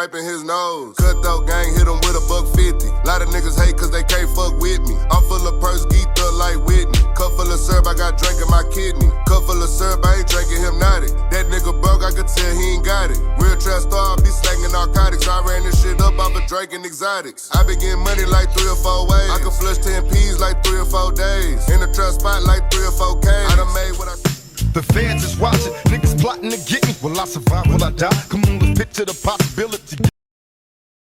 wiping his nose. Cutthroat gang hit him with a $150. Lot of niggas hate cause they can't fuck with me. I'm full of purse, geeked up like Whitney. Cup full of syrup, I got drink in my kidney. Cup full of syrup, I ain't drinking hypnotic. That nigga broke, I could tell he ain't got it. Real trap star, I be slanging narcotics. I ran this shit up off of drinking exotics. I been getting money like 3 or 4 ways. I can flush 10 P's like 3 or 4 days. In the trap spot like 3 or 4 K's. I done made what I... The feds is watching, niggas plotting to get me. Will I survive, will I die? Come on, let's picture the possibility.